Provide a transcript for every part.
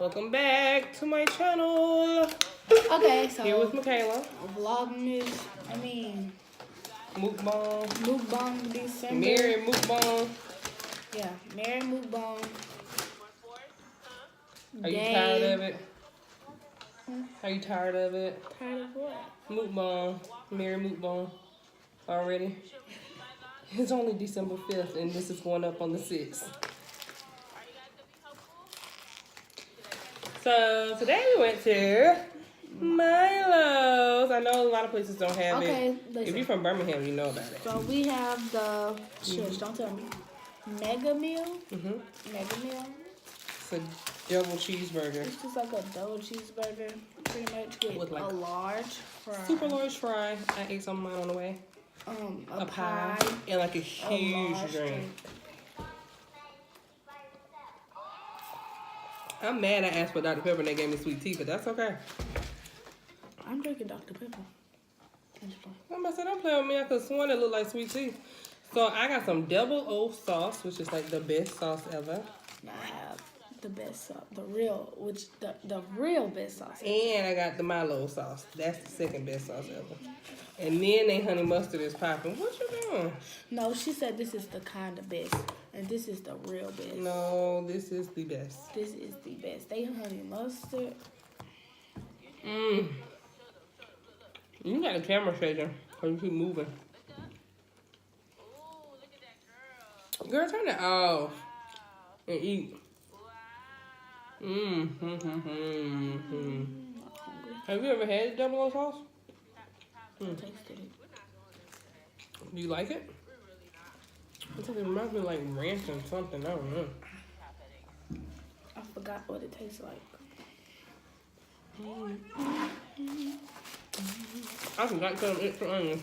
Welcome back to my channel. Okay, so Here with Makayla. Vlogmas, Mukbang December. Merry Mukbang. Yeah, Merry Mukbang. Are you tired of it? Are you tired of it? Tired of what? Mukbang. Merry Mukbang. Already? It's only December 5th and this is going up on the 6th. So today we went to Milos. I know a lot of places don't have it. Listen. If you're from Birmingham, you know about it. So we have the, don't tell me, Mega Meal. Mega Meal. It's a double cheeseburger. It's just like a double cheeseburger, pretty much, with like a large fry. Super large fry. I ate some of mine on the way. A pie. And like a huge drink. I'm mad I asked for Dr. Pepper and they gave me sweet tea, but that's okay. I'm drinking Dr. Pepper. I'm about to say, don't play with me. I could have sworn it looked like sweet tea. So I got some double O sauce, which is like the best sauce ever. I have the best sauce, the real best sauce. And I got the Milo sauce. That's the second best sauce ever. And then they honey mustard is popping. What you doing? No, she said this is the kind of best. And this is the real best. No, this is the best. This is the best. They honey mustard. You got the camera shaking because you keep moving. Girl, turn it off and eat. Have you ever had double O sauce? Tasted it. Do you like it? I think it reminds me of like ranch and something. I don't know. I forgot what it tastes like. I forgot some extra onions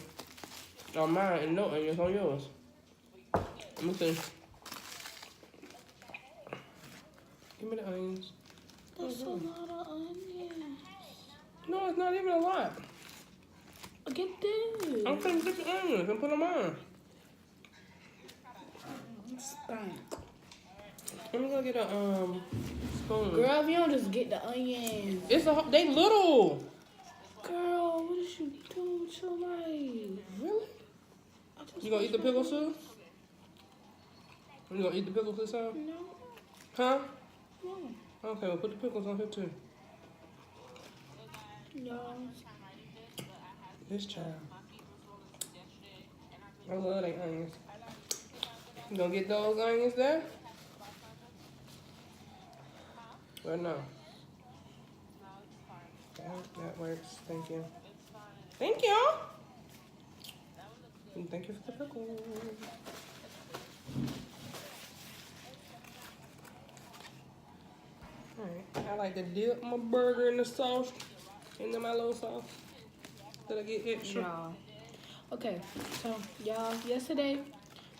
on mine and no onions on yours. Let me see. Give me the onions. That's a lot of onions. No, it's not even a lot. Get this. I'm gonna get the onions and put them on. Stank. Let me go get a spoon. Girl, if you don't just get the onions. They little. Girl, what is you doing with your life? Really? You gonna eat the pickle soup? You gonna eat the pickles this time? No. Huh? No. Okay, well put the pickles on here too. No. This child. I love them onions. You gonna get those onions there? Or no? That works. Thank you. Thank you. And thank you for the pickles. Alright. I like to dip my burger in the sauce, in the Milo sauce. Did I get extra? Y'all. Okay, so y'all, yesterday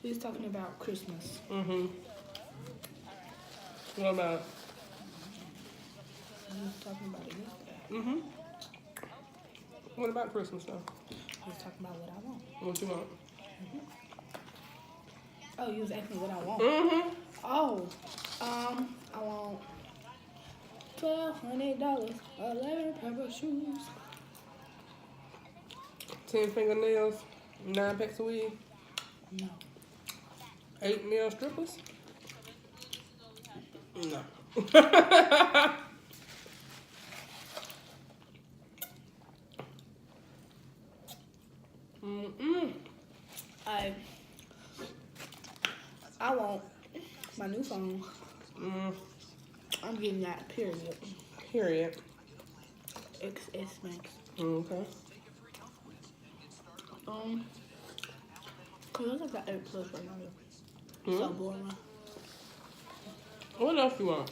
we was talking about Christmas. What about? We was talking about it yesterday. What about Christmas though? We was talking about what I want. What you want? Oh, you was asking me what I want. Oh, I want $1,200, 11 pair of shoes. 10 fingernails, 9 packs of weed. No. 8 nail strippers. No. I want my new phone. I'm getting that, period. Period. XS Max. Okay. Cause I just got 8 Plus right now. So boring. What else you want?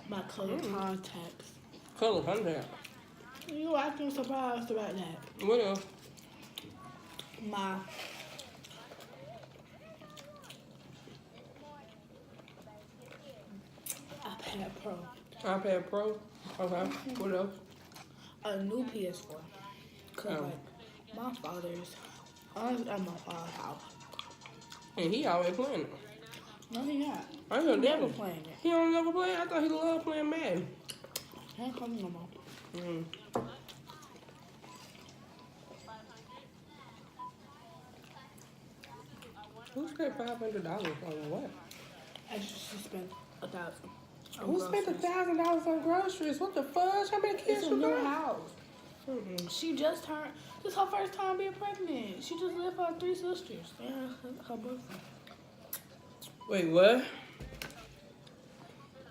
My color contacts. Color contact. You acting surprised about that? What else? My iPad Pro. iPad Pro. Okay. What else? A new PS4. Cause like my father's, I was at my father's house. And he always playing it. No, he not. I know Never never. playing it. He don't never play? I thought he loved playing Madden. He ain't coming no more. Mm. Who spent $500 on what? I just spent $1,000. Who spent $1,000 on groceries? What the fudge? How many kids It's a you new got? house. She just turned. This is her first time being pregnant. She just lived with her 3 sisters. And her boyfriend. Wait, what?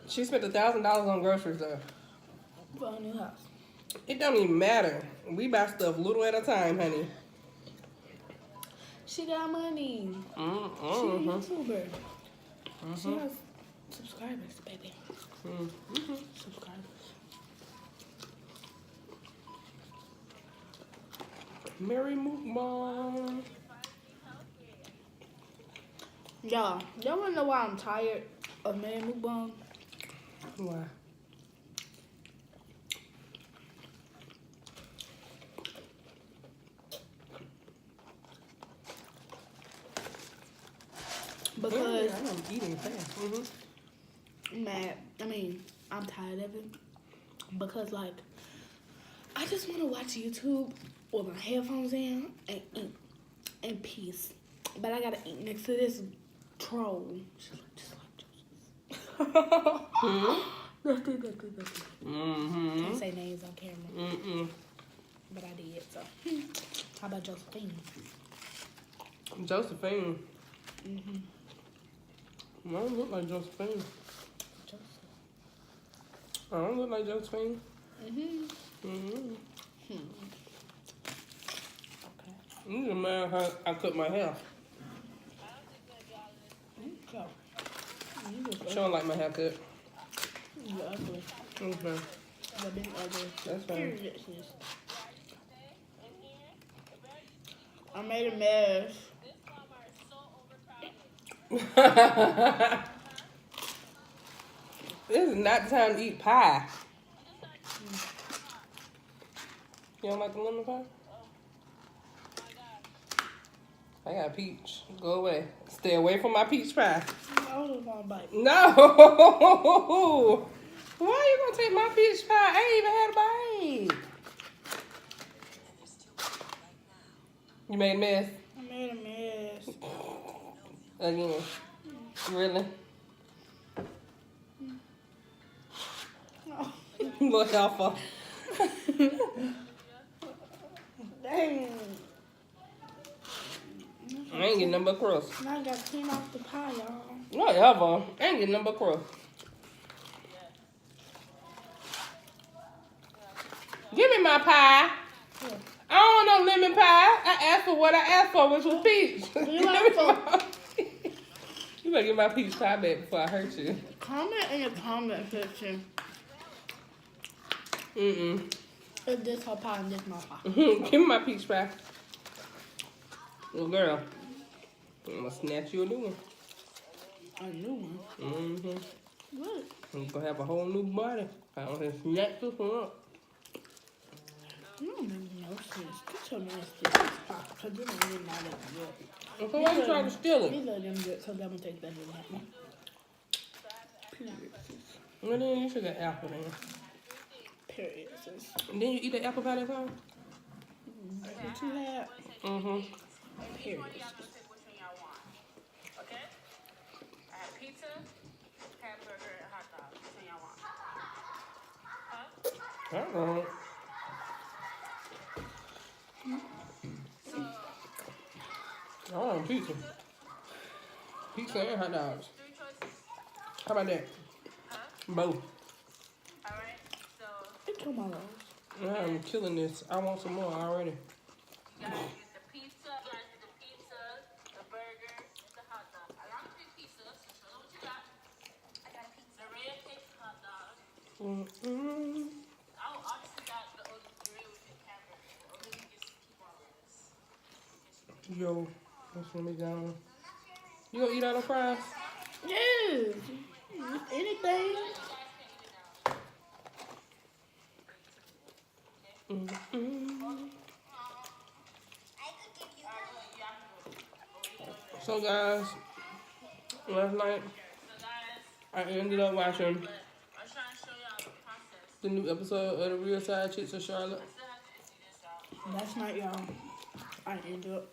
She spent $1,000 on groceries though. For a new house. It don't even matter. We buy stuff little at a time, honey. She got money. She a YouTuber. She has subscribers, baby. Subscribers. Mary Mukbang. Y'all wanna know why I'm tired of Mary Mukbang? Why? Because I'm eating fast. I'm tired of it. Because like I just wanna watch YouTube with my headphones in and eat in peace. But I gotta eat next to this troll. Just like Joseph. Nothing. Can't say names on camera. But I did, so. How about Josephine? Josephine. I don't look like Josephine. Joseph. I don't look like Josephine. Okay. You just mad how I cut my hair. Okay. You look She don't like my haircut. You ugly. Okay. You're being ugly. That's fine. Period, sis. I made a mess. This is not the time to eat pie. You don't like the lemon pie? I got peach. Go away. Stay away from my peach pie. I was gonna bite. No! Why are you gonna take my peach pie? I ain't even had a bite. You made a mess? I made a mess. Again. Really? Oh. Look out for. Dang. I ain't getting nothing but crust. Now I got to clean off the pie, y'all. Whatever. I ain't getting nothing but crust. Give me my pie. Yeah. I don't want no lemon pie. I asked for what I asked for, which was peach. You asked for- You better get my peach pie back before I hurt you. Comment in the comment section if this her pie and this my pie. Give me my peach pie. Little girl. I'm gonna snatch you a new one. A new one? What? You're gonna have a whole new body. I don't have to snatch this one up. You don't make no sense. Get your nasty pie, because this one really not that good. So why you trying to steal it? These are them good, because that one tastes better than that one. Period, sis. Well, then you should get apple then. Period, sis. And then you eat the apple pie that time? That's what you had. Period, sis. Okay? I have pizza, hamburger, and hot dog. Which one y'all want? Huh? I don't know. I want pizza. Pizza and hot dogs. 3 choices. How about that? Both. Alright, so Get your mouth. I'm killing this. I want some more already. you guys get the pizza, the burger, and the hot dog. I got 3 pizzas, so show them what you got. I got a pizza. The red cake hot dog. I obviously got the red cake hamburger. Or maybe just keep all of this. Yo, that's when we go. You gonna eat all the fries? Yeah. Anything. So guys, Last night, So guys, I ended up watching but I was trying to show y'all the process. the new episode of The Real Side Chicks of Charlotte. I still have to empty this out. Last night, y'all, I ended up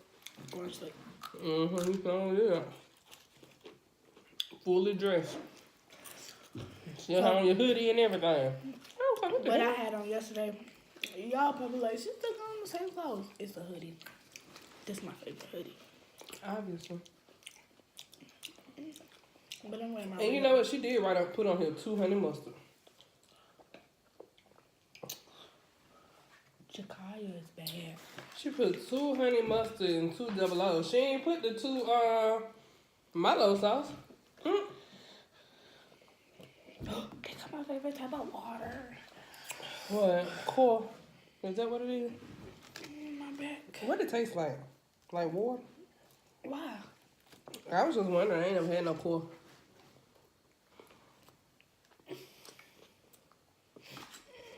going to sleep. So yeah. Fully dressed. Still had on your hoodie and everything. I was like, what the What I hell? had on yesterday, y'all probably like, she's still on the same clothes. It's a hoodie. That's my favorite hoodie. Obviously. But I'm wearing my And you know what she did right up, put on here 2 honey mustard. Jakaya is bad. She put 2 honey mustard and 2 double O. She ain't put the 2 Milo sauce. It's my favorite type of water. What? Core. Is that what it is? My back. What it taste like? Like water? Why? I was just wondering. I ain't never had no core.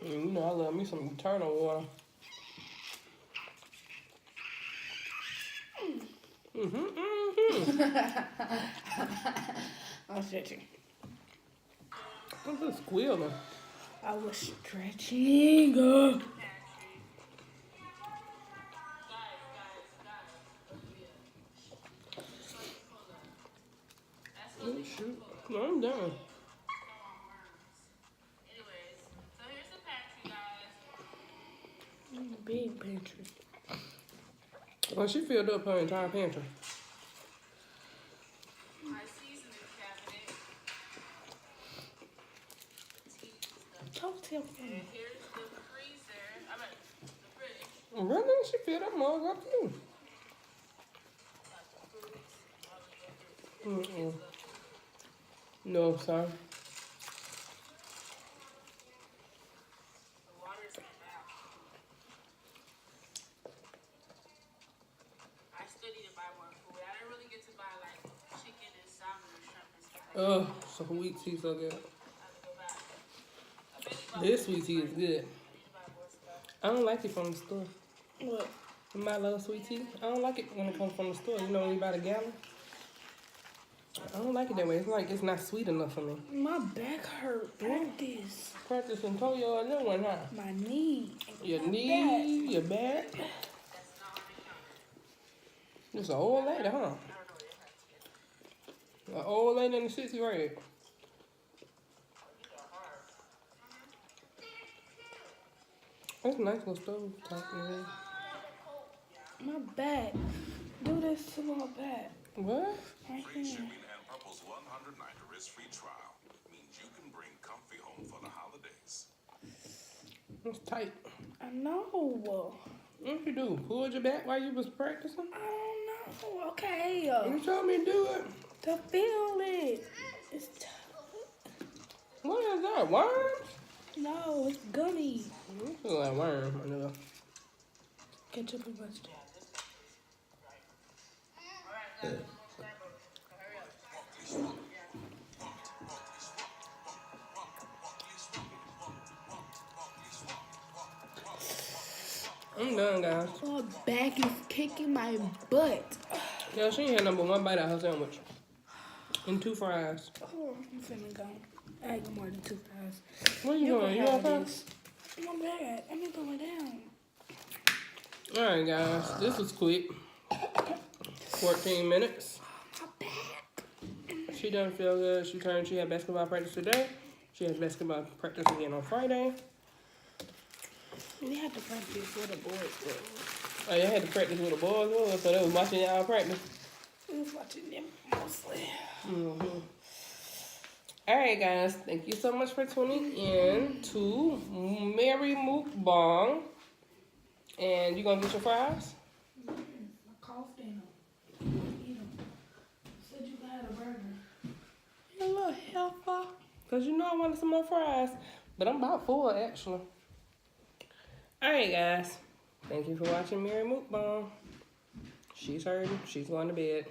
You know, I love me some eternal water. I'm stretching. I'm just squealing. I was stretching. Oh, shoot. No, I'm done. Anyways, so here's the pantry, guys. Big pantry. Well, she filled up her entire pantry. My seasoning cabinet. Don't tell me. And here's the freezer. I mean, the fridge. Really? She filled up mug up too. Got the fruits. Mm-mm. No, sorry. The water's in out. I still need to buy more food. I didn't really get to buy like chicken and salmon and shrimp and stuff like that. So sweet tea so good. I have to go back. I bet you This sweet tea is good. I need to buy more stuff. I don't like it from the store. What? My little sweet tea. I don't like it when it comes from the store. You know, when you buy the gallon. I don't like it that way. It's like it's not sweet enough for me. My back hurt. Practice. Practice and told you a new one, huh? My knee. Your My knee, your back. It's an old lady, huh? An old lady in the 60s, right? That's a nice little stove top there. My back. Do this to my back. What? Right Free here. shipping and Purple's 100 night risk-free trial means you can bring comfy home for the holidays. It's tight. I know. What you do? Pulled your back while you was practicing? I don't know. Okay. You told me to do it. To feel it. It's What is that? Worms? no, it's gummy. You feel like worms, my nigga. Ketchup and mustard. I'm done, guys. My back is kicking my butt. Yeah, she ain't had number 1 bite out her sandwich. And 2 fries. Oh, I'm finna go. I ain't got more than 2 fries. What are you doing? You can okay? have this. My back. I need to go down. Alright, guys. This was quick. 14 minutes. My back. She doesn't feel good. She had basketball practice today. She has basketball practice again on Friday. We had to practice with the boys. Oh, you had to practice with the boys, was, so they was watching y'all practice. We was watching them mostly. Alright, guys. Thank you so much for tuning in to Mary Mukbang. And you gonna get your fries? I coughed in them. Eat them. Said you had a burger. You little helper. Because you know I wanted some more fries. But I'm about full, actually. Alright, guys. Thank you for watching Mary Mukbang. She's hurting. She's going to bed.